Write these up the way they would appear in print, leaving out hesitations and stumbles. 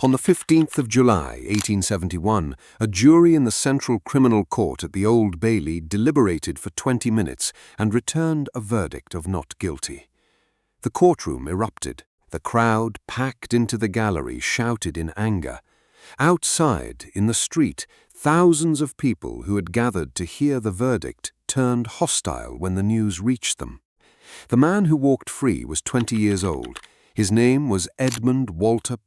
On the 15th of July, 1871, a jury in the Central Criminal Court at the Old Bailey deliberated for 20 minutes and returned a verdict of not guilty. The courtroom erupted. The crowd, packed into the gallery, shouted in anger. Outside, in the street, thousands of people who had gathered to hear the verdict turned hostile when the news reached them. The man who walked free was 20 years old. His name was Edmund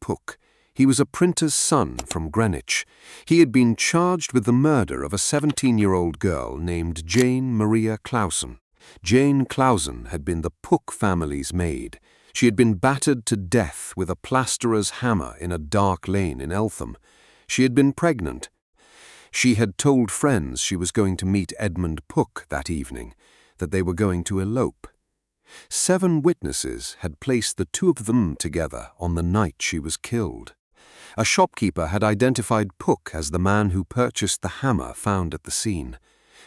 Pook. He was a printer's son from Greenwich. He had been charged with the murder of a 17-year-old girl named Jane Maria Clouson. Jane Clouson had been the Pook family's maid. She had been battered to death with a plasterer's hammer in a dark lane in Eltham. She had been pregnant. She had told friends she was going to meet Edmund Pook that evening, that they were going to elope. 7 witnesses had placed the two of them together on the night she was killed. A shopkeeper had identified Pook as the man who purchased the hammer found at the scene.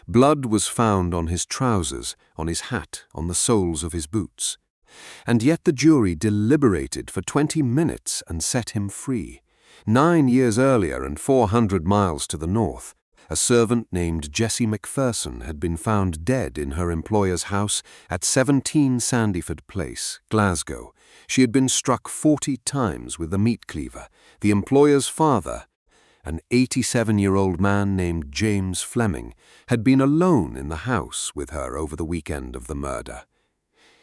Blood was found on his trousers, on his hat, on the soles of his boots. And yet the jury deliberated for 20 minutes and set him free. 9 years earlier and 400 miles to the north, a servant named Jessie McPherson had been found dead in her employer's house at 17 Sandyford Place, Glasgow. She had been struck 40 times with a meat cleaver. The employer's father, an 87-year-old man named James Fleming, had been alone in the house with her over the weekend of the murder.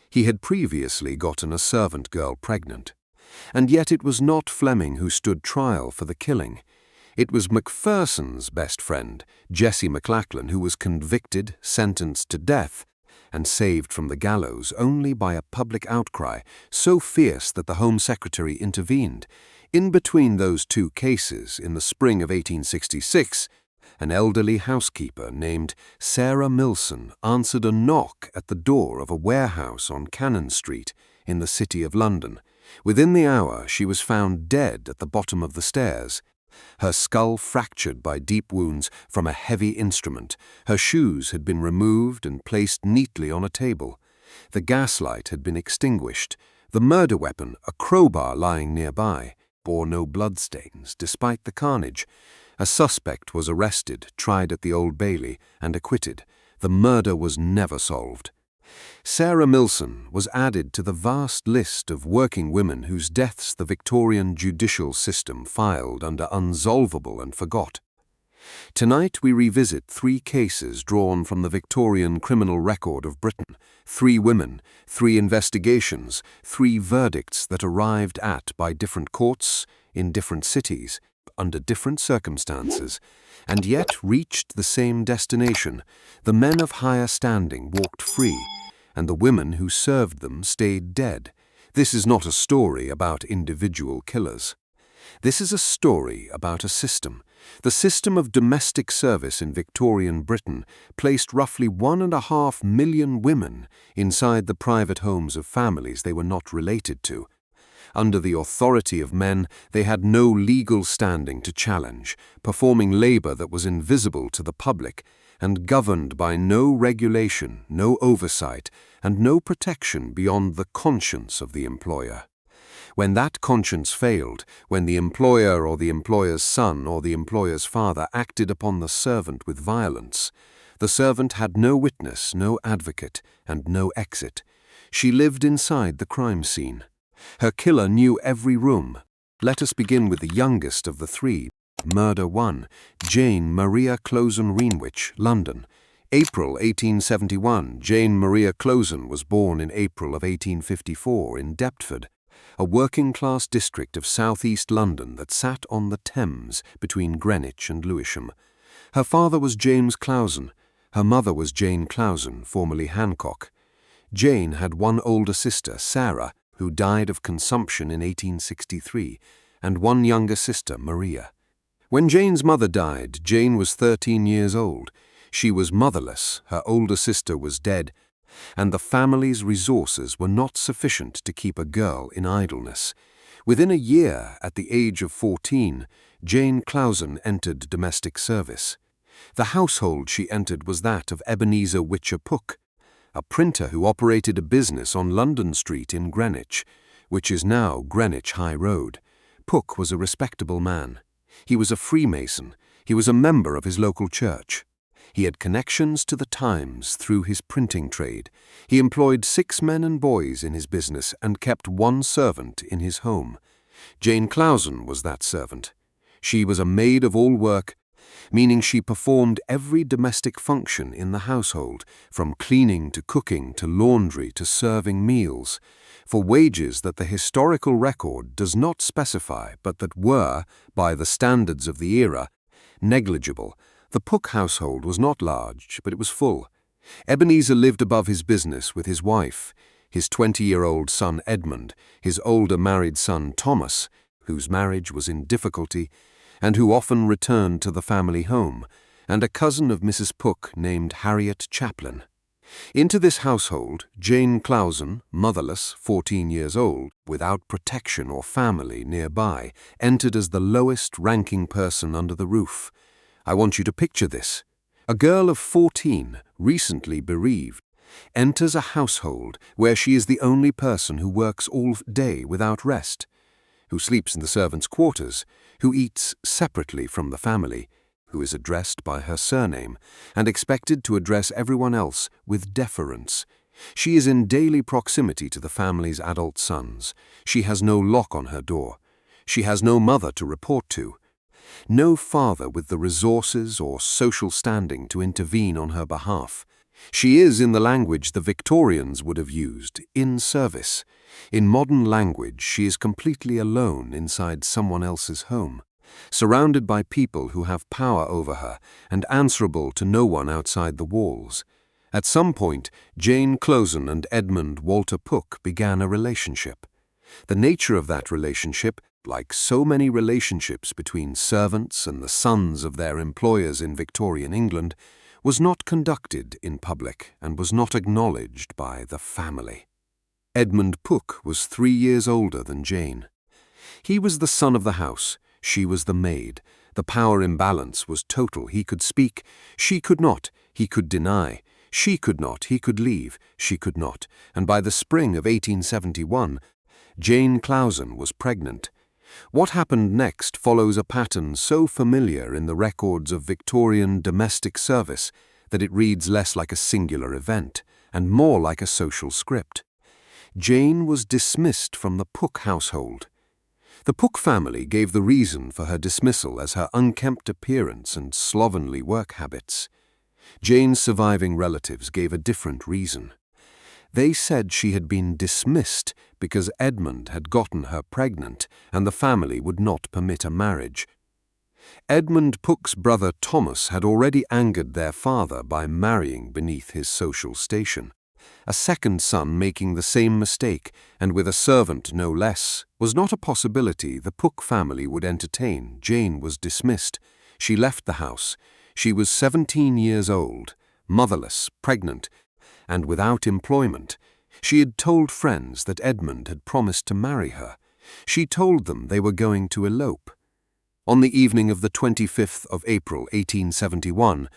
He had previously gotten a servant girl pregnant. And yet it was not Fleming who stood trial for the killing. It was McPherson's best friend, Jessie McLachlan, who was convicted, sentenced to death, and saved from the gallows only by a public outcry so fierce that the Home Secretary intervened. In between those two cases, in the spring of 1866, an elderly housekeeper named Sarah Millson answered a knock at the door of a warehouse on Cannon Street in the City of London. Within the hour, she was found dead at the bottom of the stairs. Her skull fractured by deep wounds from a heavy instrument. Her shoes had been removed and placed neatly on a table. The gaslight had been extinguished. The murder weapon, a crowbar lying nearby, bore no bloodstains despite the carnage. A suspect was arrested, tried at the Old Bailey, and acquitted. The murder was never solved. Sarah Millson was added to the vast list of working women whose deaths the Victorian judicial system filed under unsolvable and forgot. Tonight we revisit 3 cases drawn from the Victorian criminal record of Britain, 3 women, 3 investigations, 3 verdicts that arrived at by different courts, in different cities, under different circumstances, and yet reached the same destination. The men of higher standing walked free, and the women who served them stayed dead. This is not a story about individual killers. This is a story about a system. The system of domestic service in Victorian Britain placed roughly 1.5 million women inside the private homes of families they were not related to. Under the authority of men, they had no legal standing to challenge, performing labor that was invisible to the public, and governed by no regulation, no oversight, and no protection beyond the conscience of the employer. When that conscience failed, when the employer or the employer's son or the employer's father acted upon the servant with violence, the servant had no witness, no advocate, and no exit. She lived inside the crime scene. Her killer knew every room. Let us begin with the youngest of the 3. Murder 1. Jane Maria Clouson, Greenwich, London. April 1871. Jane Maria Clouson was born in April of 1854 in Deptford, a working-class district of southeast London that sat on the Thames between Greenwich and Lewisham. Her father was James Clouson. Her mother was Jane Clouson, formerly Hancock. Jane had one older sister, Sarah, who died of consumption in 1863, and one younger sister, Maria. When Jane's mother died, Jane was 13 years old. She was motherless, her older sister was dead, and the family's resources were not sufficient to keep a girl in idleness. Within a year, at the age of 14, Jane Clouson entered domestic service. The household she entered was that of Ebenezer Witcher Pook, a printer who operated a business on London Street in Greenwich, which is now Greenwich High Road. Pook was a respectable man. He was a Freemason. He was a member of his local church. He had connections to the Times through his printing trade. He employed 6 men and boys in his business and kept 1 servant in his home. Jane Clouson was that servant. She was a maid of all work, meaning she performed every domestic function in the household, from cleaning to cooking to laundry to serving meals, for wages that the historical record does not specify but that were, by the standards of the era, negligible. The Pook household was not large, but it was full. Ebenezer lived above his business with his wife, his 20-year-old son Edmund, his older married son Thomas, whose marriage was in difficulty, and who often returned to the family home, and a cousin of Mrs. Pook named Harriet Chaplin. Into this household, Jane Clouson, motherless, 14 years old, without protection or family nearby, entered as the lowest-ranking person under the roof. I want you to picture this. A girl of 14, recently bereaved, enters a household where she is the only person who works all day without rest, who sleeps in the servants' quarters, who eats separately from the family, who is addressed by her surname and expected to address everyone else with deference. She is in daily proximity to the family's adult sons. She has no lock on her door. She has no mother to report to, no father with the resources or social standing to intervene on her behalf. She is, in the language the Victorians would have used, in service. In modern language, she is completely alone inside someone else's home, surrounded by people who have power over her and answerable to no one outside the walls. At some point, Jane Clouson and Edmund Walter Pook began a relationship. The nature of that relationship, like so many relationships between servants and the sons of their employers in Victorian England, was not conducted in public and was not acknowledged by the family. Edmund Pook was 3 years older than Jane. He was the son of the house. She was the maid. The power imbalance was total. He could speak. She could not. He could deny. She could not. He could leave. She could not. And by the spring of 1871, Jane Clouson was pregnant. What happened next follows a pattern so familiar in the records of Victorian domestic service that it reads less like a singular event and more like a social script. Jane was dismissed from the Pook household. The Pook family gave the reason for her dismissal as her unkempt appearance and slovenly work habits. Jane's surviving relatives gave a different reason. They said she had been dismissed because Edmund had gotten her pregnant and the family would not permit a marriage. Edmund Pook's brother Thomas had already angered their father by marrying beneath his social station. A second son making the same mistake, and with a servant no less, was not a possibility the Pook family would entertain. Jane was dismissed. She left the house. She was 17 years old, motherless, pregnant, and without employment. She had told friends that Edmund had promised to marry her. She told them they were going to elope. On the evening of the 25th of April, 1871,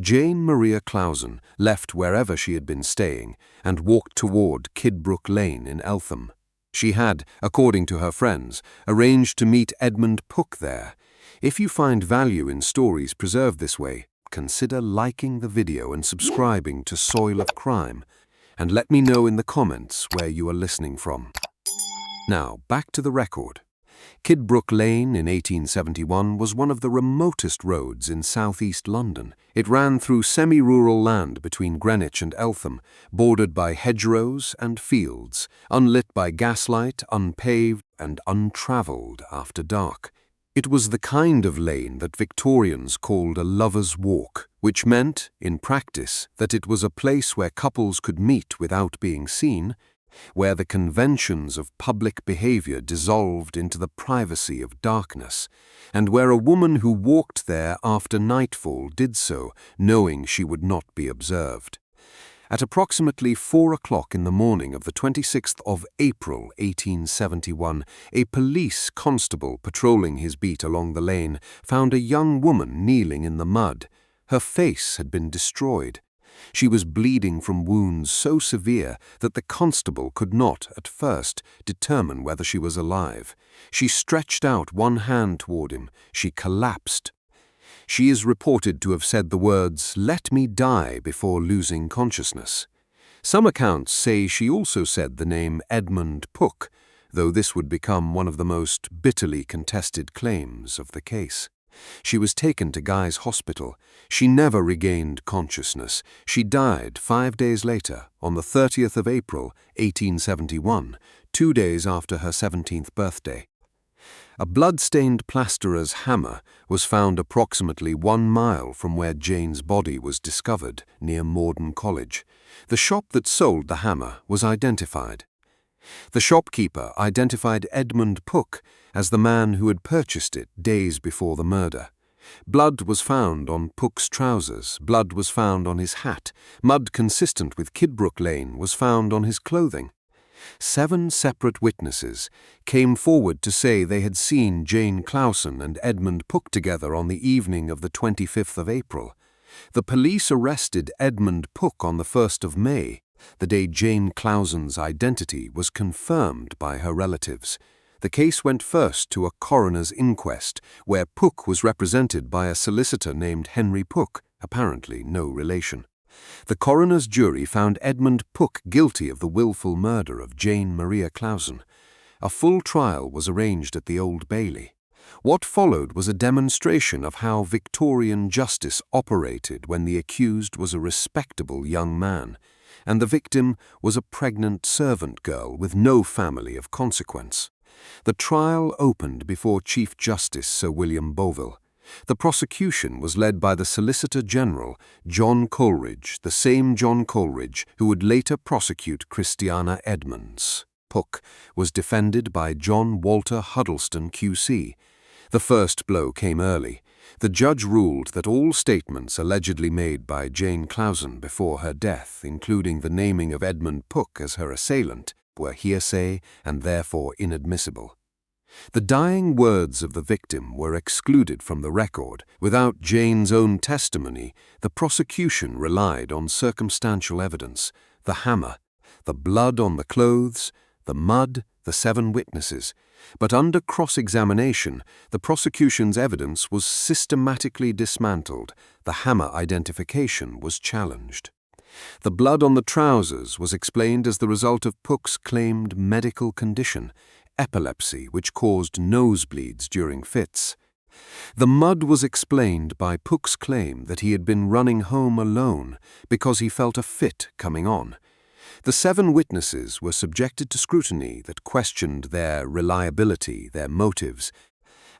Jane Maria Clouson left wherever she had been staying and walked toward Kidbrooke Lane in Eltham. She had, according to her friends, arranged to meet Edmund Pook there. If you find value in stories preserved this way, consider liking the video and subscribing to Soil of Crime, and let me know in the comments where you are listening from. Now, back to the record. Kidbrooke Lane in 1871 was one of the remotest roads in southeast London. It ran through semi-rural land between Greenwich and Eltham, bordered by hedgerows and fields, unlit by gaslight, unpaved and untravelled after dark. It was the kind of lane that Victorians called a lover's walk, which meant, in practice, that it was a place where couples could meet without being seen, where the conventions of public behavior dissolved into the privacy of darkness, and where a woman who walked there after nightfall did so, knowing she would not be observed. At approximately 4 o'clock in the morning of the 26th of April, 1871, a police constable patrolling his beat along the lane found a young woman kneeling in the mud. Her face had been destroyed. She was bleeding from wounds so severe that the constable could not, at first, determine whether she was alive. She stretched out one hand toward him. She collapsed. She is reported to have said the words, "Let me die," before losing consciousness. Some accounts say she also said the name Edmund Pook, though this would become one of the most bitterly contested claims of the case. She was taken to Guy's Hospital. She never regained consciousness. She died 5 days later, on the 30th of April, 1871, 2 days after her 17th birthday. A blood-stained plasterer's hammer was found approximately 1 mile from where Jane's body was discovered, near Morden College. The shop that sold the hammer was identified. The shopkeeper identified Edmund Pook as the man who had purchased it days before the murder. Blood was found on Pook's trousers, blood was found on his hat, mud consistent with Kidbrooke Lane was found on his clothing. 7 separate witnesses came forward to say they had seen Jane Clouson and Edmund Pook together on the evening of the 25th of April. The police arrested Edmund Pook on the 1st of May, the day Jane Clouson's identity was confirmed by her relatives. The case went first to a coroner's inquest, where Pook was represented by a solicitor named Henry Pook, apparently no relation. The coroner's jury found Edmund Pook guilty of the willful murder of Jane Maria Clouson. A full trial was arranged at the Old Bailey. What followed was a demonstration of how Victorian justice operated when the accused was a respectable young man, and the victim was a pregnant servant girl with no family of consequence. The trial opened before Chief Justice Sir William Boville. The prosecution was led by the Solicitor General, John Coleridge, the same John Coleridge who would later prosecute Christiana Edmonds. Pook was defended by John Walter Huddleston, QC. The first blow came early. The judge ruled that all statements allegedly made by Jane Clouson before her death, including the naming of Edmund Pook as her assailant, were hearsay and therefore inadmissible. The dying words of the victim were excluded from the record. Without Jane's own testimony, the prosecution relied on circumstantial evidence: the hammer, the blood on the clothes, the mud, the 7 witnesses. But under cross-examination, the prosecution's evidence was systematically dismantled. The hammer identification was challenged. The blood on the trousers was explained as the result of Pook's claimed medical condition, epilepsy, which caused nosebleeds during fits. The mud was explained by Pook's claim that he had been running home alone because he felt a fit coming on. The 7 witnesses were subjected to scrutiny that questioned their reliability, their motives,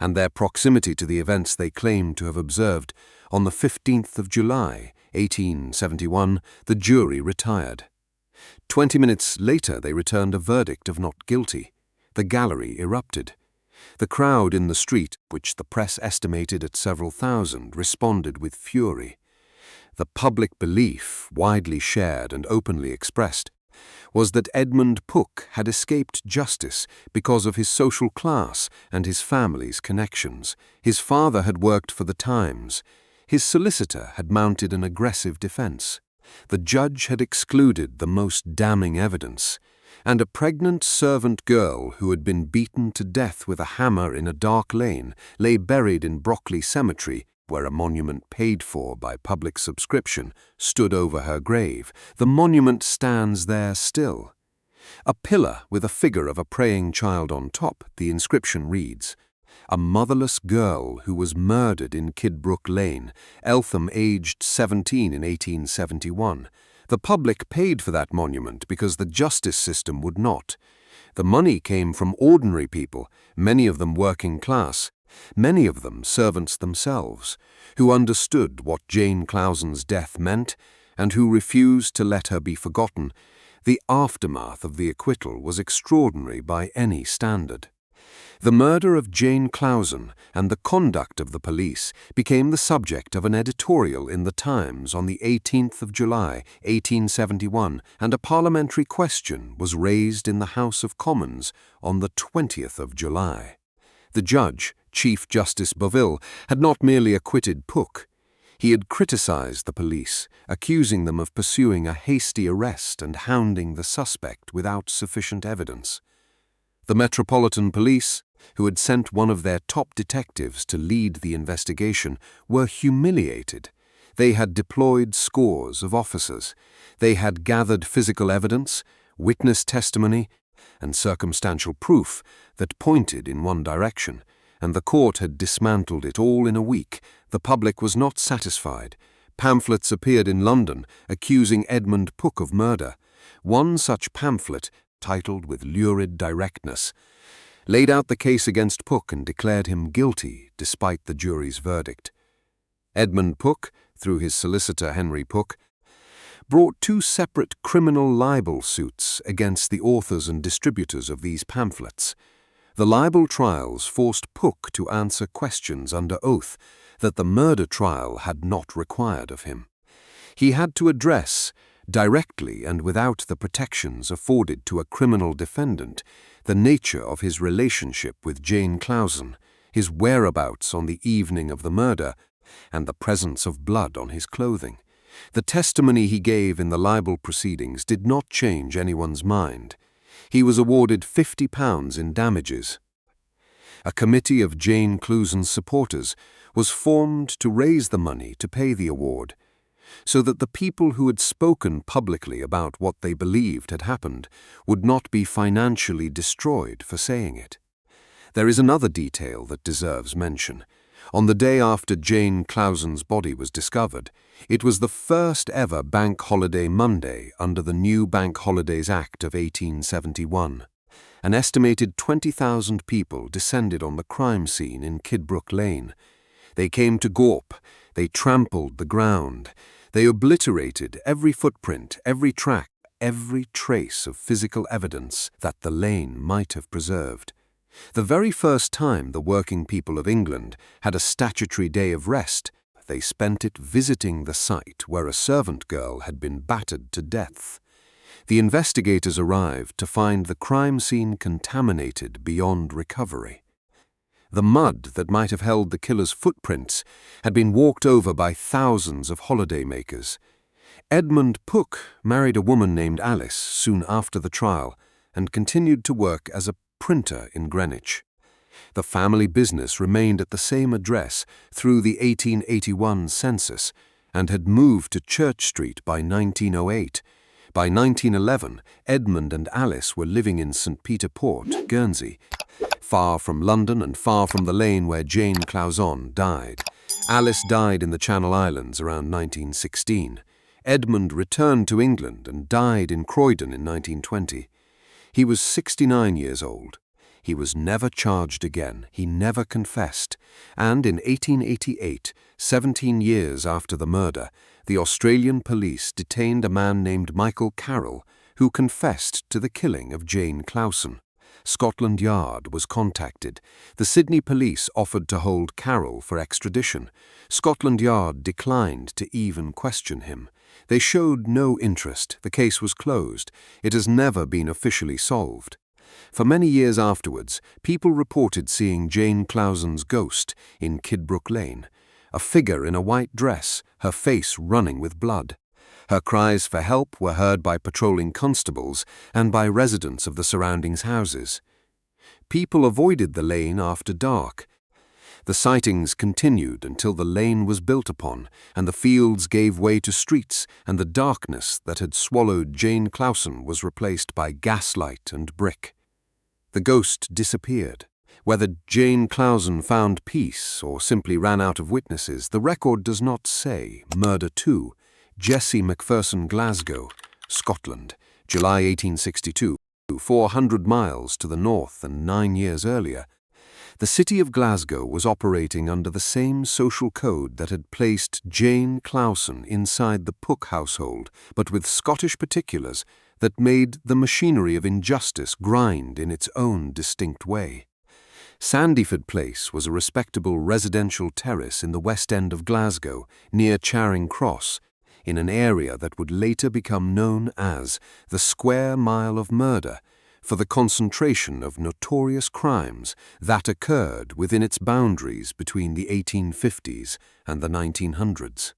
and their proximity to the events they claimed to have observed. On the 15th of July, 1871, the jury retired. 20 minutes later, they returned a verdict of not guilty. The gallery erupted. The crowd in the street, which the press estimated at several thousand, responded with fury. The public belief, widely shared and openly expressed, was that Edmund Pook had escaped justice because of his social class and his family's connections. His father had worked for the Times. His solicitor had mounted an aggressive defense. The judge had excluded the most damning evidence, and a pregnant servant girl who had been beaten to death with a hammer in a dark lane lay buried in Brockley Cemetery, where a monument paid for by public subscription stood over her grave. The monument stands there still. A pillar with a figure of a praying child on top, the inscription reads, "A motherless girl who was murdered in Kidbrooke Lane, Eltham, aged 17 in 1871. The public paid for that monument because the justice system would not. The money came from ordinary people, many of them working class, many of them servants themselves, who understood what Jane Clouson's death meant and who refused to let her be forgotten. The aftermath of the acquittal was extraordinary by any standard. The murder of Jane Clouson and the conduct of the police became the subject of an editorial in the Times on the 18th of July, 1871, and a parliamentary question was raised in the House of Commons on the 20th of July. The judge, Chief Justice Boville, had not merely acquitted Pook. He had criticized the police, accusing them of pursuing a hasty arrest and hounding the suspect without sufficient evidence. The Metropolitan Police, who had sent one of their top detectives to lead the investigation, were humiliated. They had deployed scores of officers. They had gathered physical evidence, witness testimony, and circumstantial proof that pointed in one direction, and the court had dismantled it all in a week. The public was not satisfied. Pamphlets appeared in London accusing Edmund Pook of murder. One such pamphlet, titled with lurid directness, laid out the case against Pook and declared him guilty despite the jury's verdict. Edmund Pook, through his solicitor Henry Pook, brought two separate criminal libel suits against the authors and distributors of these pamphlets. The libel trials forced Pook to answer questions under oath that the murder trial had not required of him. He had to address, directly and without the protections afforded to a criminal defendant, the nature of his relationship with Jane Clouson, his whereabouts on the evening of the murder, and the presence of blood on his clothing. The testimony he gave in the libel proceedings did not change anyone's mind. He was awarded £50 in damages. A committee of Jane Clouson's supporters was formed to raise the money to pay the award, so that the people who had spoken publicly about what they believed had happened would not be financially destroyed for saying it. There is another detail that deserves mention. On the day after Jane Clouson's body was discovered, it was the first ever Bank Holiday Monday under the new Bank Holidays Act of 1871. An estimated 20,000 people descended on the crime scene in Kidbrooke Lane. They came to Gawp, they trampled the ground, they obliterated every footprint, every track, every trace of physical evidence that the lane might have preserved. The very first time the working people of England had a statutory day of rest, they spent it visiting the site where a servant girl had been battered to death. The investigators arrived to find the crime scene contaminated beyond recovery. The mud that might have held the killer's footprints had been walked over by thousands of holidaymakers. Edmund Pook married a woman named Alice soon after the trial and continued to work as a printer in Greenwich. The family business remained at the same address through the 1881 census and had moved to Church Street by 1908. By 1911, Edmund and Alice were living in St. Peter Port, Guernsey, far from London and far from the lane where Jane Clouson died. Alice died in the Channel Islands around 1916. Edmund returned to England and died in Croydon in 1920. He was 69 years old. He was never charged again. He never confessed. And in 1888, 17 years after the murder, the Australian police detained a man named Michael Carroll, who confessed to the killing of Jane Clouson. Scotland Yard was contacted. The Sydney police offered to hold Carroll for extradition. Scotland Yard declined to even question him. They showed no interest. The case was closed. It has never been officially solved. For many years afterwards, people reported seeing Jane Clouson's ghost in Kidbrooke Lane, a figure in a white dress, her face running with blood. Her cries for help were heard by patrolling constables and by residents of the surrounding houses. People avoided the lane after dark. The sightings continued until the lane was built upon, and the fields gave way to streets, and the darkness that had swallowed Jane Clouson was replaced by gaslight and brick. The ghost disappeared. Whether Jane Clouson found peace or simply ran out of witnesses, the record does not say. Murder 2, Jessie McPherson, Glasgow, Scotland, July 1862, 400 miles to the north and 9 years earlier. The city of Glasgow was operating under the same social code that had placed Jane Clouson inside the Pook household, but with Scottish particulars that made the machinery of injustice grind in its own distinct way. Sandyford Place was a respectable residential terrace in the west end of Glasgow, near Charing Cross, in an area that would later become known as the Square Mile of Murder, for the concentration of notorious crimes that occurred within its boundaries between the 1850s and the 1900s.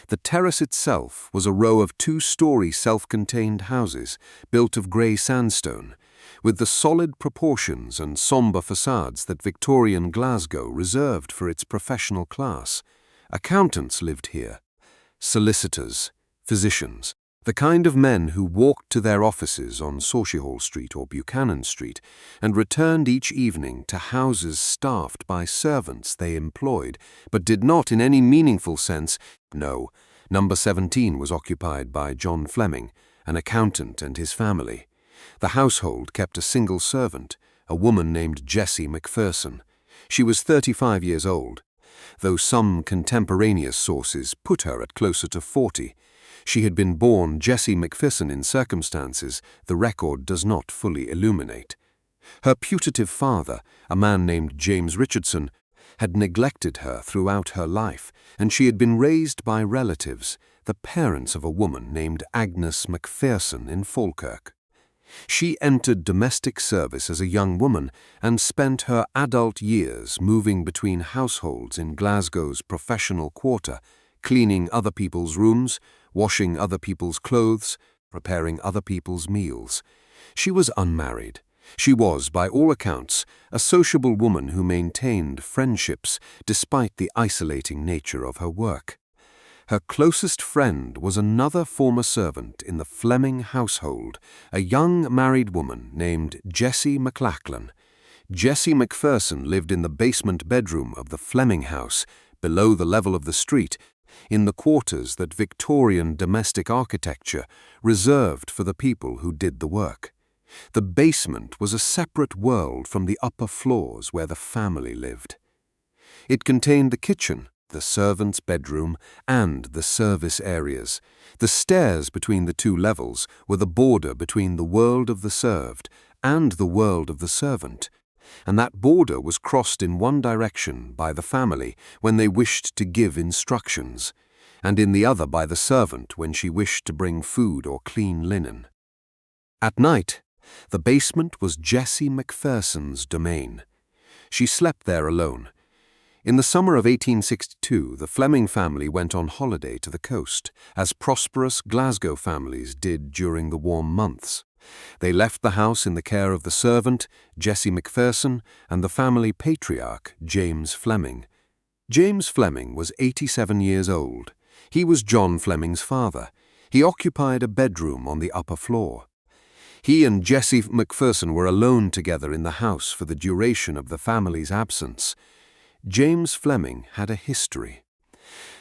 The terrace itself was a row of two-story self-contained houses built of grey sandstone, with the solid proportions and sombre facades that Victorian Glasgow reserved for its professional class. Accountants lived here, solicitors, physicians, the kind of men who walked to their offices on Sauchiehall Street or Buchanan Street and returned each evening to houses staffed by servants they employed, but did not in any meaningful sense. No, number 17 was occupied by John Fleming, an accountant and his family. The household kept a single servant, a woman named Jessie McPherson. She was 35 years old, though some contemporaneous sources put her at closer to 40. She had been born Jessie McPherson in circumstances the record does not fully illuminate. Her putative father, a man named James Richardson, had neglected her throughout her life, and she had been raised by relatives, the parents of a woman named Agnes McPherson in Falkirk. She entered domestic service as a young woman and spent her adult years moving between households in Glasgow's professional quarter, cleaning other people's rooms, washing other people's clothes, preparing other people's meals. She was unmarried. She was, by all accounts, a sociable woman who maintained friendships despite the isolating nature of her work. Her closest friend was another former servant in the Fleming household, a young married woman named Jessie McLachlan. Jessie McPherson lived in the basement bedroom of the Fleming house, below the level of the street, in the quarters that Victorian domestic architecture reserved for the people who did the work. The basement was a separate world from the upper floors where the family lived. It contained the kitchen, the servants' bedroom, and the service areas. The stairs between the two levels were the border between the world of the served and the world of the servant, and that border was crossed in one direction by the family when they wished to give instructions, and in the other by the servant when she wished to bring food or clean linen. At night, the basement was Jessie McPherson's domain. She slept there alone. In the summer of 1862, the Fleming family went on holiday to the coast, as prosperous Glasgow families did during the warm months. They left the house in the care of the servant, Jessie McPherson, and the family patriarch, James Fleming. James Fleming was 87 years old. He was John Fleming's father. He occupied a bedroom on the upper floor. He and Jessie McPherson were alone together in the house for the duration of the family's absence. James Fleming had a history.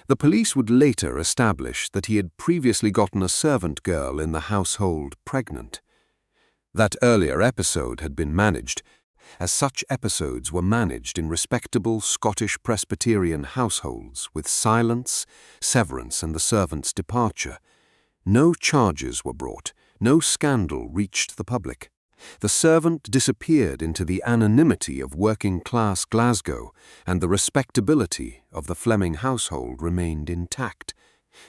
The police would later establish that he had previously gotten a servant girl in the household pregnant. That earlier episode had been managed, as such episodes were managed in respectable Scottish Presbyterian households with silence, severance, and the servant's departure. No charges were brought, no scandal reached the public. The servant disappeared into the anonymity of working-class Glasgow, and the respectability of the Fleming household remained intact.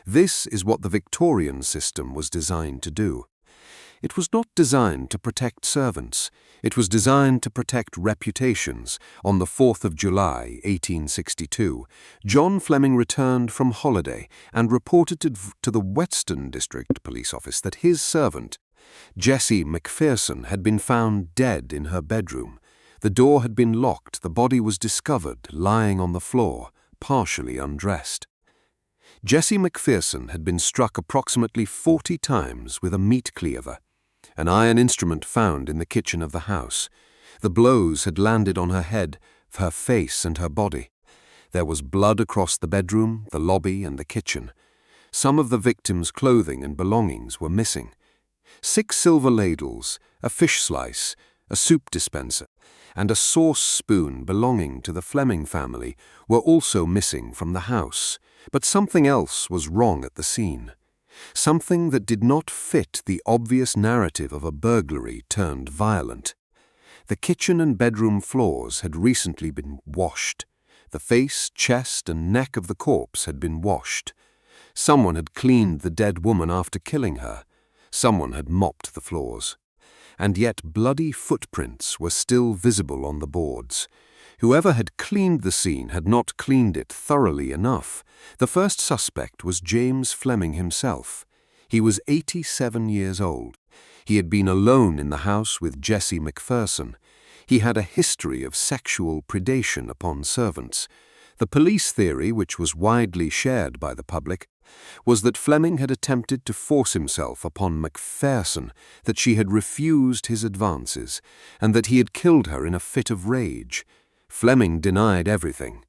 This is what the Victorian system was designed to do. It was not designed to protect servants. It was designed to protect reputations. On the 4th of July, 1862, John Fleming returned from holiday and reported to the Western District Police Office that his servant, Jessie McPherson, had been found dead in her bedroom. The door had been locked. The body was discovered lying on the floor, partially undressed. Jessie McPherson had been struck approximately 40 times with a meat cleaver, an iron instrument found in the kitchen of the house. The blows had landed on her head, her face, and her body. There was blood across the bedroom, the lobby, and the kitchen. Some of the victim's clothing and belongings were missing. 6 silver ladles, a fish slice, a soup dispenser, and a sauce spoon belonging to the Fleming family were also missing from the house. But something else was wrong at the scene. Something that did not fit the obvious narrative of a burglary turned violent. The kitchen and bedroom floors had recently been washed. The face, chest, and neck of the corpse had been washed. Someone had cleaned the dead woman after killing her. Someone had mopped the floors. and yet bloody footprints were still visible on the boards. Whoever had cleaned the scene had not cleaned it thoroughly enough. The first suspect was James Fleming himself. He was 87 years old. He had been alone in the house with Jessie McPherson. He had a history of sexual predation upon servants. The police theory, which was widely shared by the public, was that Fleming had attempted to force himself upon McPherson, that she had refused his advances, and that he had killed her in a fit of rage. Fleming denied everything.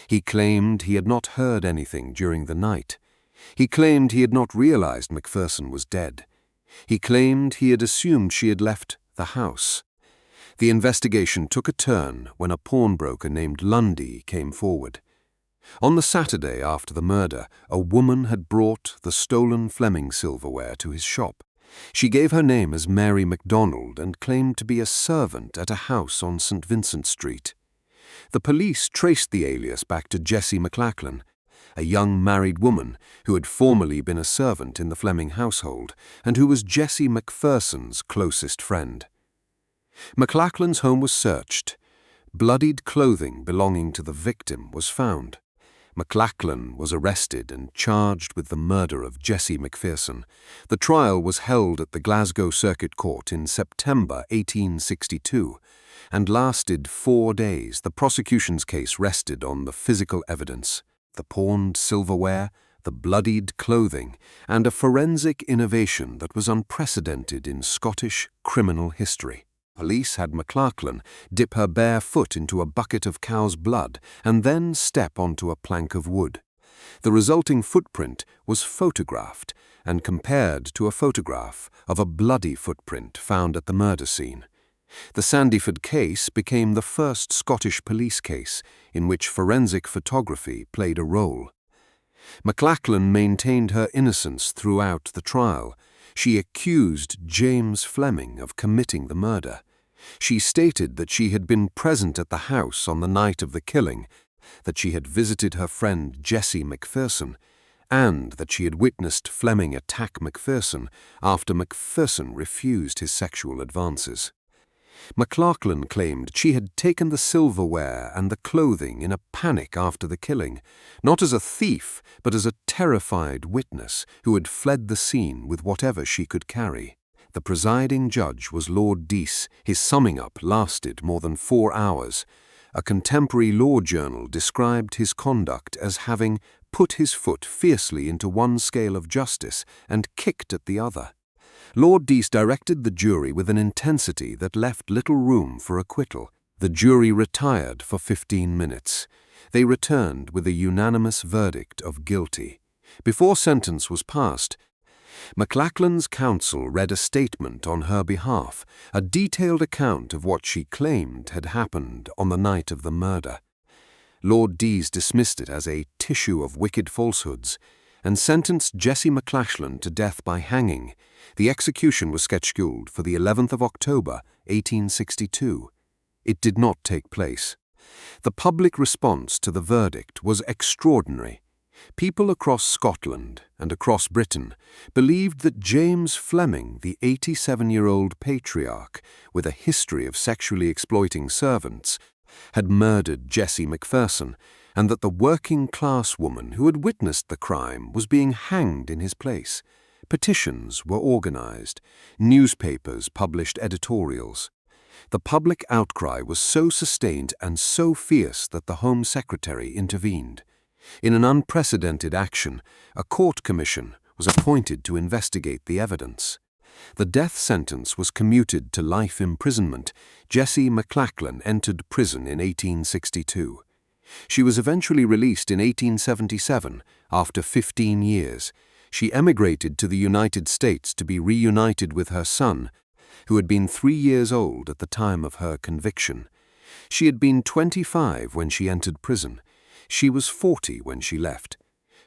He claimed he had not heard anything during the night. He claimed he had not realized McPherson was dead. He claimed he had assumed she had left the house. The investigation took a turn when a pawnbroker named Lundy came forward. On the Saturday after the murder, a woman had brought the stolen Fleming silverware to his shop. She gave her name as Mary MacDonald and claimed to be a servant at a house on St. Vincent Street. The police traced the alias back to Jessie McLachlan, a young married woman who had formerly been a servant in the Fleming household and who was Jessie McPherson's closest friend. McLachlan's home was searched. Bloodied clothing belonging to the victim was found. McLachlan was arrested and charged with the murder of Jessie McPherson. The trial was held at the Glasgow Circuit Court in September 1862 and lasted 4 days. The prosecution's case rested on the physical evidence, the pawned silverware, the bloodied clothing, and a forensic innovation that was unprecedented in Scottish criminal history. Police had McLachlan dip her bare foot into a bucket of cow's blood and then step onto a plank of wood. The resulting footprint was photographed and compared to a photograph of a bloody footprint found at the murder scene. The Sandyford case became the first Scottish police case in which forensic photography played a role. McLachlan maintained her innocence throughout the trial. She accused James Fleming of committing the murder. She stated that she had been present at the house on the night of the killing, that she had visited her friend Jessie McPherson, and that she had witnessed Fleming attack McPherson after McPherson refused his sexual advances. McLachlan claimed she had taken the silverware and the clothing in a panic after the killing, not as a thief, but as a terrified witness who had fled the scene with whatever she could carry. The presiding judge was Lord Dease. His summing up lasted more than 4 hours. A contemporary law journal described his conduct as having put his foot fiercely into one scale of justice and kicked at the other. Lord Dease directed the jury with an intensity that left little room for acquittal. The jury retired for 15 minutes. They returned with a unanimous verdict of guilty. Before sentence was passed, McLachlan's counsel read a statement on her behalf, a detailed account of what she claimed had happened on the night of the murder. Lord Dease dismissed it as a tissue of wicked falsehoods and sentenced Jessie McLachlan to death by hanging. The execution was scheduled for the 11th of October, 1862. It did not take place. The public response to the verdict was extraordinary. People across Scotland and across Britain believed that James Fleming, the 87-year-old patriarch with a history of sexually exploiting servants, had murdered Jessie McPherson, and that the working-class woman who had witnessed the crime was being hanged in his place. Petitions were organized. Newspapers published editorials. The public outcry was so sustained and so fierce that the Home Secretary intervened. In an unprecedented action, a court commission was appointed to investigate the evidence. The death sentence was commuted to life imprisonment. Jessie McLachlan entered prison in 1862. She was eventually released in 1877 after 15 years. She emigrated to the United States to be reunited with her son, who had been 3 years old at the time of her conviction. She had been 25 when she entered prison. She was 40 when she left.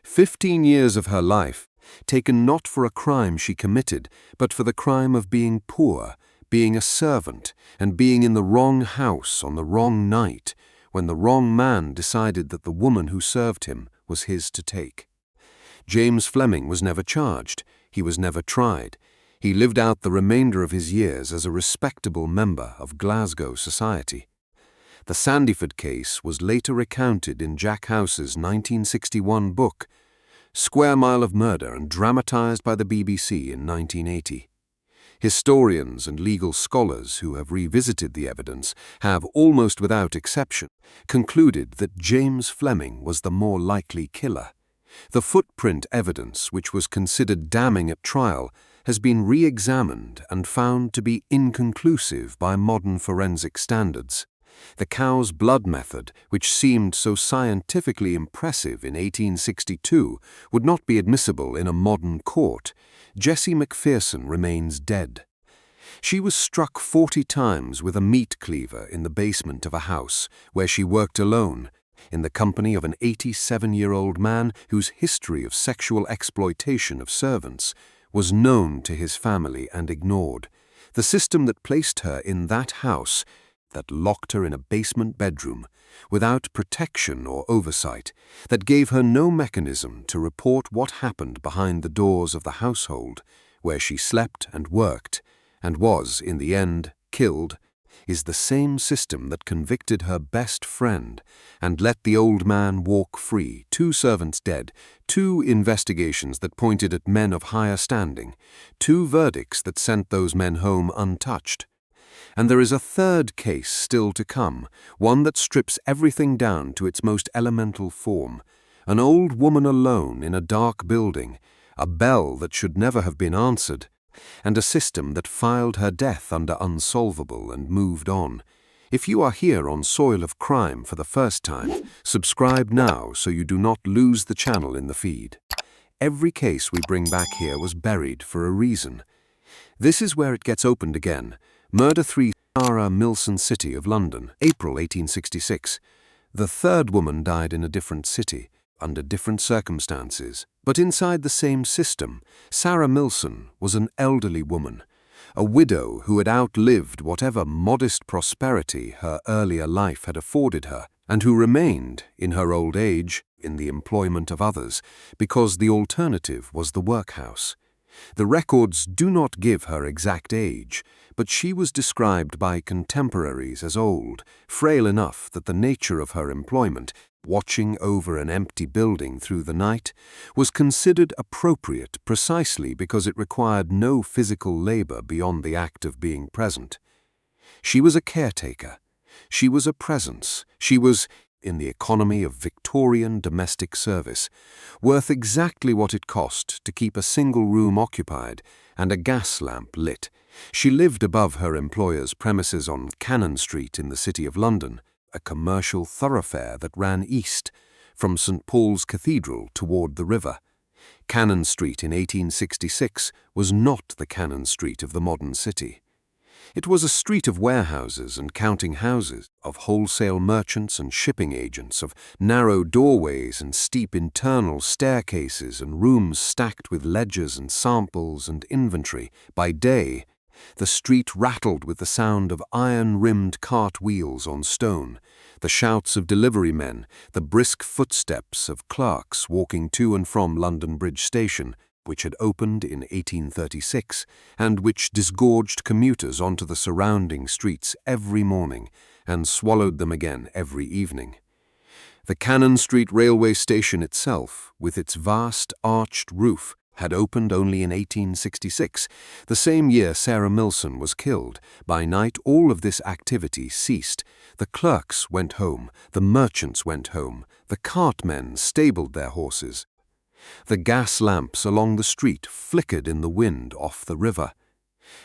15 years of her life, taken not for a crime she committed, but for the crime of being poor, being a servant, and being in the wrong house on the wrong night, when the wrong man decided that the woman who served him was his to take. James Fleming was never charged. He was never tried. He lived out the remainder of his years as a respectable member of Glasgow society. The Sandyford case was later recounted in Jack House's 1961 book, Square Mile of Murder, and dramatized by the BBC in 1980. Historians and legal scholars who have revisited the evidence have, almost without exception, concluded that James Fleming was the more likely killer. The footprint evidence, which was considered damning at trial, has been re-examined and found to be inconclusive by modern forensic standards. The cow's blood method, which seemed so scientifically impressive in 1862, would not be admissible in a modern court. Jessie McPherson remains dead. She was struck 40 times with a meat cleaver in the basement of a house where she worked alone, in the company of an 87-year-old man whose history of sexual exploitation of servants was known to his family and ignored. The system that placed her in that house, that locked her in a basement bedroom, without protection or oversight, that gave her no mechanism to report what happened behind the doors of the household, where she slept and worked, and was, in the end, killed, is the same system that convicted her best friend and let the old man walk free, 2 servants dead, 2 investigations that pointed at men of higher standing, 2 verdicts that sent those men home untouched. And there is a third case still to come, one that strips everything down to its most elemental form. An old woman alone in a dark building, a bell that should never have been answered, and a system that filed her death under unsolvable and moved on. If you are here on soil of crime for the first time, subscribe now so you do not lose the channel in the feed. Every case we bring back here was buried for a reason. This is where it gets opened again. Murder 3, Sarah Millson, City of London, April 1866. The third woman died in a different city, under different circumstances, but inside the same system. Sarah Millson was an elderly woman, a widow who had outlived whatever modest prosperity her earlier life had afforded her, and who remained, in her old age, in the employment of others, because the alternative was the workhouse. The records do not give her exact age, but she was described by contemporaries as old, frail enough that the nature of her employment, watching over an empty building through the night, was considered appropriate precisely because it required no physical labor beyond the act of being present. She was a caretaker. She was a presence. She was, in the economy of Victorian domestic service, worth exactly what it cost to keep a single room occupied and a gas lamp lit. She lived above her employer's premises on Cannon Street in the City of London, a commercial thoroughfare that ran east, from St. Paul's Cathedral toward the river. Cannon Street in 1866 was not the Cannon Street of the modern city. It was a street of warehouses and counting houses, of wholesale merchants and shipping agents, of narrow doorways and steep internal staircases and rooms stacked with ledgers and samples and inventory. By day, the street rattled with the sound of iron-rimmed cart wheels on stone, the shouts of delivery men, the brisk footsteps of clerks walking to and from London Bridge Station, which had opened in 1836 and which disgorged commuters onto the surrounding streets every morning and swallowed them again every evening. The Cannon Street railway station itself, with its vast arched roof, had opened only in 1866, the same year Sarah Millson was killed. By night all of this activity ceased. The clerks went home, the merchants went home, the cartmen stabled their horses. The gas lamps along the street flickered in the wind off the river,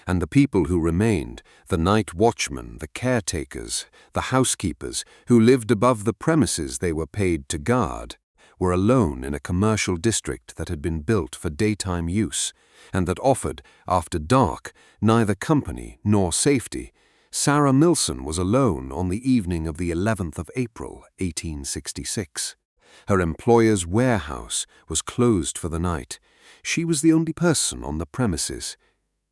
and the people who remained, the night watchmen, the caretakers, the housekeepers who lived above the premises they were paid to guard, were alone in a commercial district that had been built for daytime use, and that offered, after dark, neither company nor safety. Sarah Millson was alone on the evening of the 11th of April, 1866. Her employer's warehouse was closed for the night. She was the only person on the premises.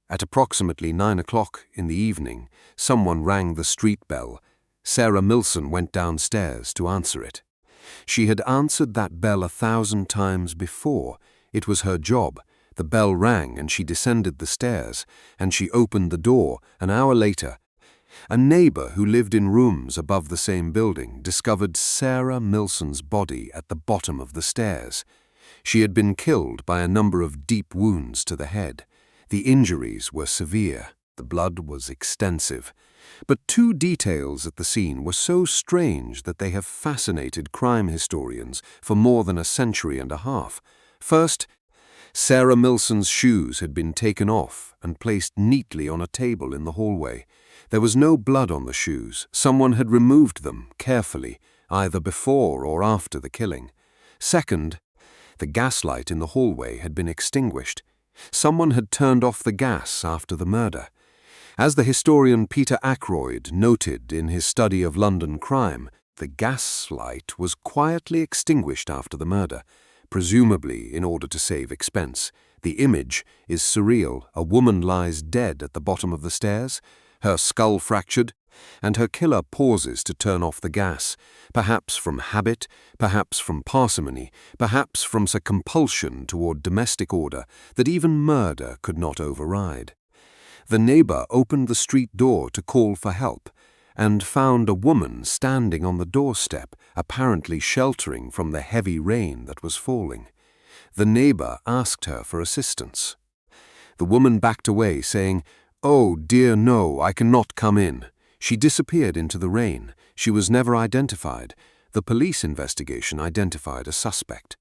At approximately 9 o'clock in the evening, someone rang the street bell. Sarah Millson went downstairs to answer it. She had answered that bell 1,000 times before. It was her job. The bell rang and she descended the stairs, and she opened the door. An hour later, a neighbor who lived in rooms above the same building discovered Sarah Millson's body at the bottom of the stairs. She had been killed by a number of deep wounds to the head. The injuries were severe. The blood was extensive. But two details at the scene were so strange that they have fascinated crime historians for more than a century and a half. First, Sarah Millson's shoes had been taken off and placed neatly on a table in the hallway. There was no blood on the shoes. Someone had removed them carefully, either before or after the killing. Second, the gaslight in the hallway had been extinguished. Someone had turned off the gas after the murder. As the historian Peter Ackroyd noted in his study of London crime, the gaslight was quietly extinguished after the murder, presumably in order to save expense. The image is surreal. A woman lies dead at the bottom of the stairs, her skull fractured, and her killer pauses to turn off the gas, perhaps from habit, perhaps from parsimony, perhaps from a compulsion toward domestic order that even murder could not override. The neighbor opened the street door to call for help and found a woman standing on the doorstep, apparently sheltering from the heavy rain that was falling. The neighbor asked her for assistance. The woman backed away, saying, "Oh, dear, no, I cannot come in." She disappeared into the rain. She was never identified. The police investigation identified a suspect.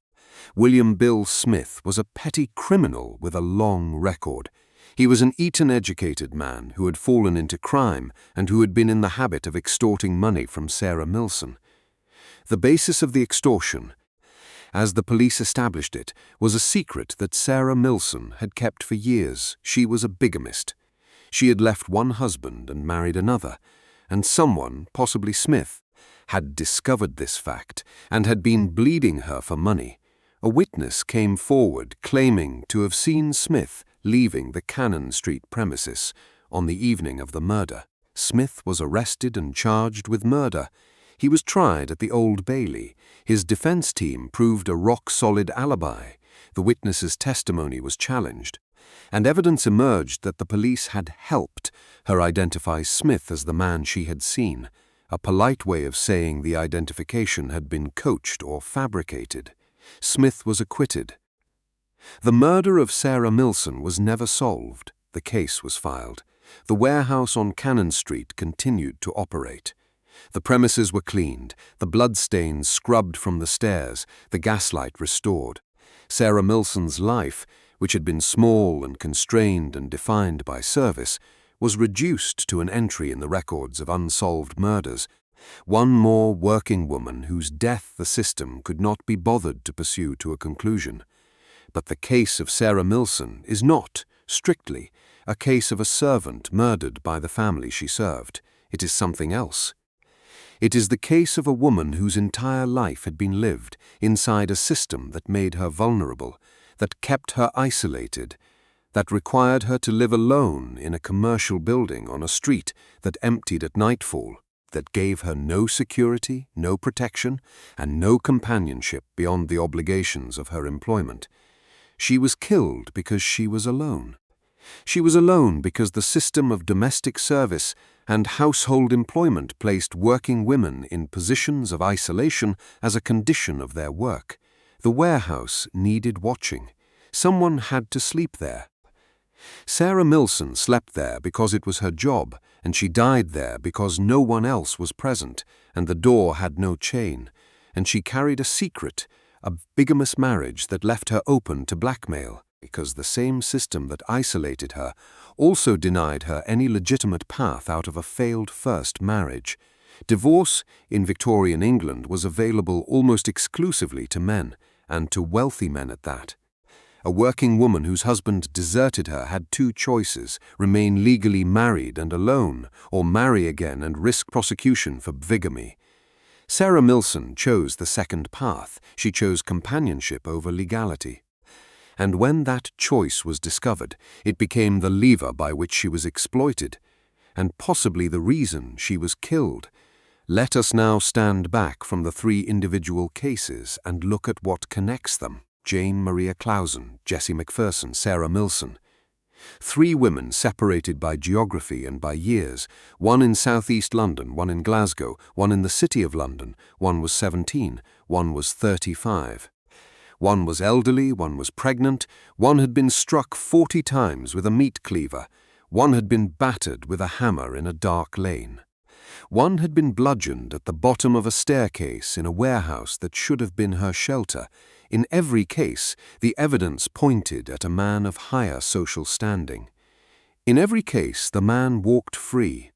William Bill Smith was a petty criminal with a long record. He was an Eton-educated man who had fallen into crime and who had been in the habit of extorting money from Sarah Millson. The basis of the extortion, as the police established it, was a secret that Sarah Millson had kept for years. She was a bigamist. She had left one husband and married another, and someone, possibly Smith, had discovered this fact and had been bleeding her for money. A witness came forward claiming to have seen Smith leaving the Cannon Street premises on the evening of the murder. Smith was arrested and charged with murder. He was tried at the Old Bailey. His defense team proved a rock-solid alibi. The witness's testimony was challenged, and evidence emerged that the police had helped her identify Smith as the man she had seen, a polite way of saying the identification had been coached or fabricated. Smith was acquitted. The murder of Sarah Millson was never solved. The case was filed. The warehouse on Cannon Street continued to operate. The premises were cleaned, the bloodstains scrubbed from the stairs, the gaslight restored. Sarah Millson's life, which had been small and constrained and defined by service, was reduced to an entry in the records of unsolved murders, one more working woman whose death the system could not be bothered to pursue to a conclusion. But the case of Sarah Millson is not, strictly, a case of a servant murdered by the family she served. It is something else. It is the case of a woman whose entire life had been lived inside a system that made her vulnerable, that kept her isolated, that required her to live alone in a commercial building on a street that emptied at nightfall, that gave her no security, no protection, and no companionship beyond the obligations of her employment. She was killed because she was alone. She was alone because the system of domestic service and household employment placed working women in positions of isolation as a condition of their work. The warehouse needed watching. Someone had to sleep there. Sarah Millson slept there because it was her job, and she died there because no one else was present, and the door had no chain, and she carried a secret, a bigamous marriage that left her open to blackmail, because the same system that isolated her also denied her any legitimate path out of a failed first marriage. Divorce in Victorian England was available almost exclusively to men, and to wealthy men at that. A working woman whose husband deserted her had two choices: remain legally married and alone, or marry again and risk prosecution for bigamy. Sarah Millson chose the second path. She chose companionship over legality. And when that choice was discovered, it became the lever by which she was exploited, and possibly the reason she was killed. Let us now stand back from the three individual cases and look at what connects them. Jane Maria Clouson, Jessie McPherson, Sarah Millson. 3 women separated by geography and by years, one in southeast London, one in Glasgow, one in the City of London, one was 17, one was 35. One was elderly, one was pregnant, one had been struck 40 times with a meat cleaver, one had been battered with a hammer in a dark lane. One had been bludgeoned at the bottom of a staircase in a warehouse that should have been her shelter. In every case, the evidence pointed at a man of higher social standing. In every case, the man walked free.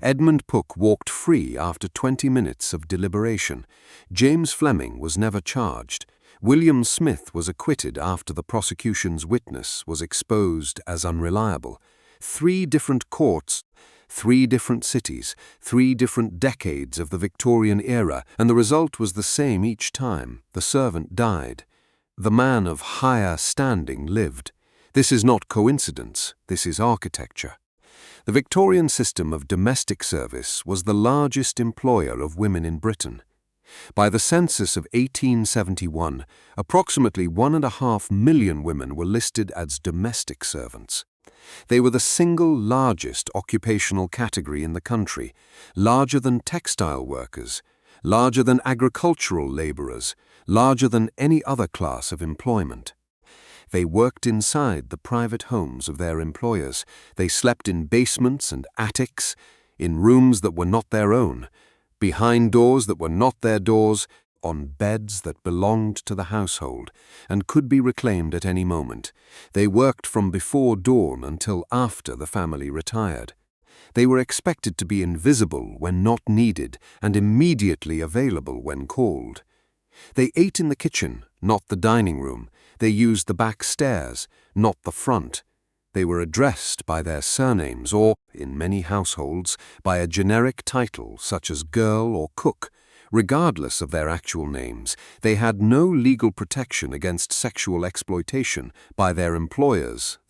Edmund Pook walked free after 20 minutes of deliberation. James Fleming was never charged. William Smith was acquitted after the prosecution's witness was exposed as unreliable. 3 different courts, 3 different cities, 3 different decades of the Victorian era, and the result was the same each time. The servant died. The man of higher standing lived. This is not coincidence, this is architecture. The Victorian system of domestic service was the largest employer of women in Britain. By the census of 1871, approximately 1.5 million women were listed as domestic servants. They were the single largest occupational category in the country, larger than textile workers, larger than agricultural labourers, larger than any other class of employment. They worked inside the private homes of their employers. They slept in basements and attics, in rooms that were not their own, behind doors that were not their doors, on beds that belonged to the household and could be reclaimed at any moment. They worked from before dawn until after the family retired. They were expected to be invisible when not needed and immediately available when called. They ate in the kitchen, not the dining room. They used the back stairs, not the front. They were addressed by their surnames or, in many households, by a generic title such as girl or cook. Regardless of their actual names, they had no legal protection against sexual exploitation by their employers'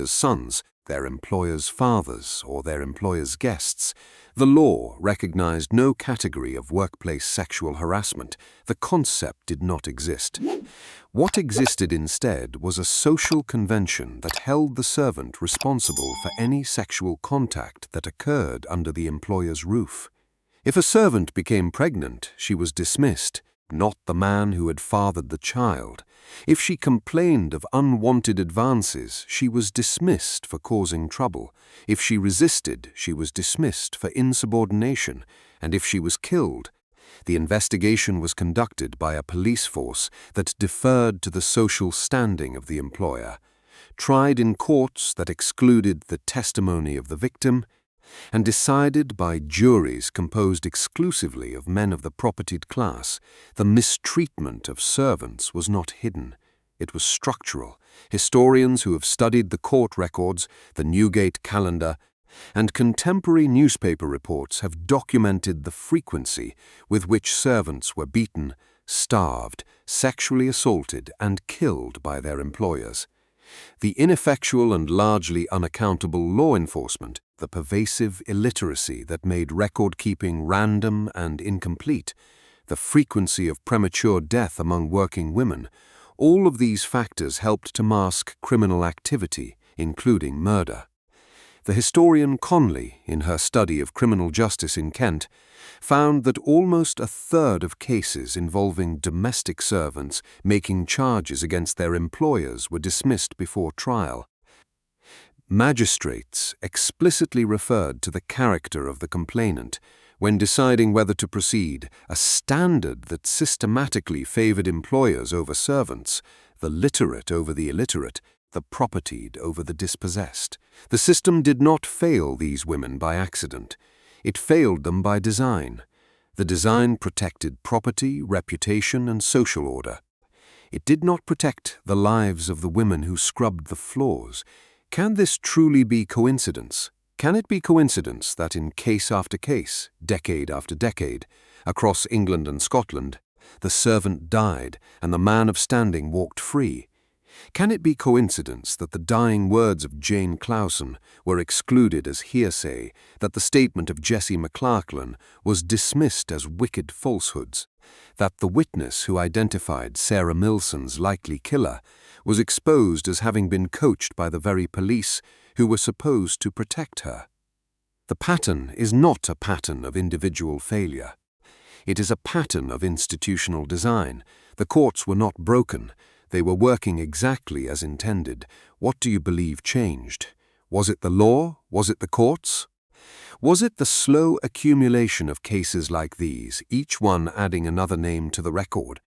sons, their employers' fathers, or their employers' guests. The law recognized no category of workplace sexual harassment. The concept did not exist. What existed instead was a social convention that held the servant responsible for any sexual contact that occurred under the employer's roof. If a servant became pregnant, she was dismissed, not the man who had fathered the child. If she complained of unwanted advances, she was dismissed for causing trouble. If she resisted, she was dismissed for insubordination. And if she was killed, the investigation was conducted by a police force that deferred to the social standing of the employer, tried in courts that excluded the testimony of the victim, and decided by juries composed exclusively of men of the propertied class. The mistreatment of servants was not hidden. It was structural. Historians who have studied the court records, the Newgate calendar, and contemporary newspaper reports have documented the frequency with which servants were beaten, starved, sexually assaulted, and killed by their employers. The ineffectual and largely unaccountable law enforcement, the pervasive illiteracy that made record-keeping random and incomplete, the frequency of premature death among working women, all of these factors helped to mask criminal activity, including murder. The historian Conley, in her study of criminal justice in Kent, found that almost a third of cases involving domestic servants making charges against their employers were dismissed before trial. Magistrates explicitly referred to the character of the complainant when deciding whether to proceed, a standard that systematically favored employers over servants, the literate over the illiterate, the propertied over the dispossessed. The system did not fail these women by accident. It failed them by design. The design protected property, reputation, and social order. It did not protect the lives of the women who scrubbed the floors. Can this truly be coincidence? Can it be coincidence that in case after case, decade after decade, across England and Scotland, the servant died and the man of standing walked free? Can it be coincidence that the dying words of Jane Clouson were excluded as hearsay, that the statement of Jessie McPherson was dismissed as wicked falsehoods, that the witness who identified Sarah Millson's likely killer was exposed as having been coached by the very police who were supposed to protect her? The pattern is not a pattern of individual failure. It is a pattern of institutional design. The courts were not broken. They were working exactly as intended. What do you believe changed? Was it the law? Was it the courts? Was it the slow accumulation of cases like these, each one adding another name to the record,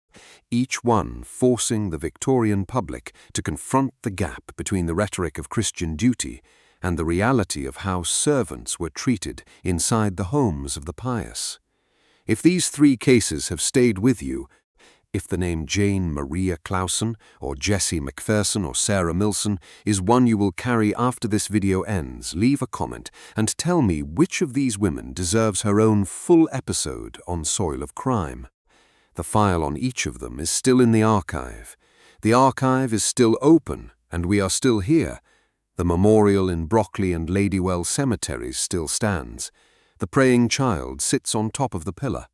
each one forcing the Victorian public to confront the gap between the rhetoric of Christian duty and the reality of how servants were treated inside the homes of the pious? If these three cases have stayed with you, if the name Jane Maria Clouson or Jessie McPherson or Sarah Millson is one you will carry after this video ends, leave a comment and tell me which of these women deserves her own full episode on Soil of Crime. The file on each of them is still in the archive. The archive is still open, and we are still here. The memorial in Brockley and Ladywell cemeteries still stands. The praying child sits on top of the pillar.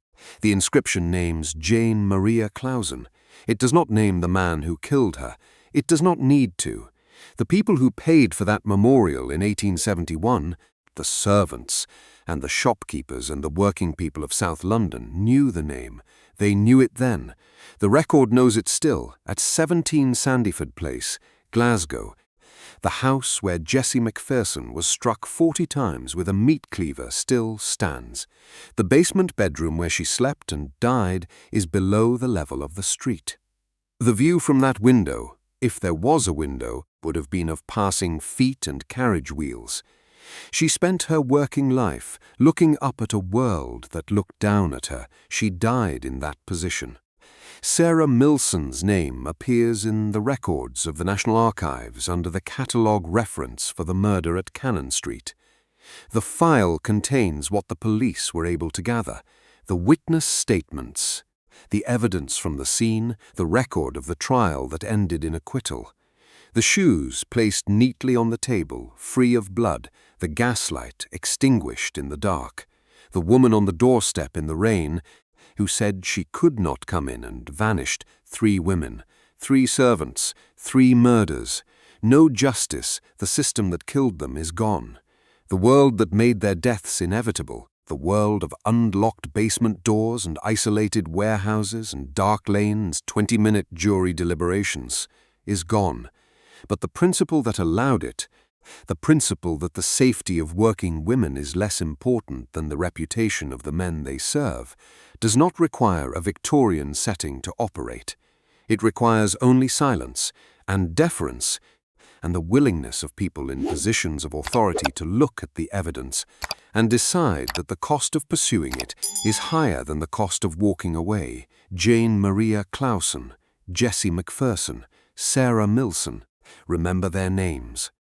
The inscription names Jane Maria Clouson. It does not name the man who killed her. It does not need to. The people who paid for that memorial in 1871, the servants and the shopkeepers and the working people of South London, knew the name. They knew it then. The record knows it still, at 17 Sandyford Place, Glasgow. The house where Jessie McPherson was struck 40 times with a meat cleaver still stands. The basement bedroom where she slept and died is below the level of the street. The view from that window, if there was a window, would have been of passing feet and carriage wheels. She spent her working life looking up at a world that looked down at her. She died in that position. Sarah Millson's name appears in the records of the National Archives under the catalogue reference for the murder at Cannon Street. The file contains what the police were able to gather, the witness statements, the evidence from the scene, the record of the trial that ended in acquittal. The shoes placed neatly on the table, free of blood, the gaslight extinguished in the dark, the woman on the doorstep in the rain who said she could not come in and vanished, 3 women, 3 servants, 3 murders. No justice, the system that killed them is gone. The world that made their deaths inevitable, the world of unlocked basement doors and isolated warehouses and dark lanes, 20-minute jury deliberations, is gone. But the principle that allowed it, the principle that the safety of working women is less important than the reputation of the men they serve, does not require a Victorian setting to operate. It requires only silence and deference and the willingness of people in positions of authority to look at the evidence and decide that the cost of pursuing it is higher than the cost of walking away. Jane Maria Clouson, Jessie McPherson, Sarah Millson. Remember their names.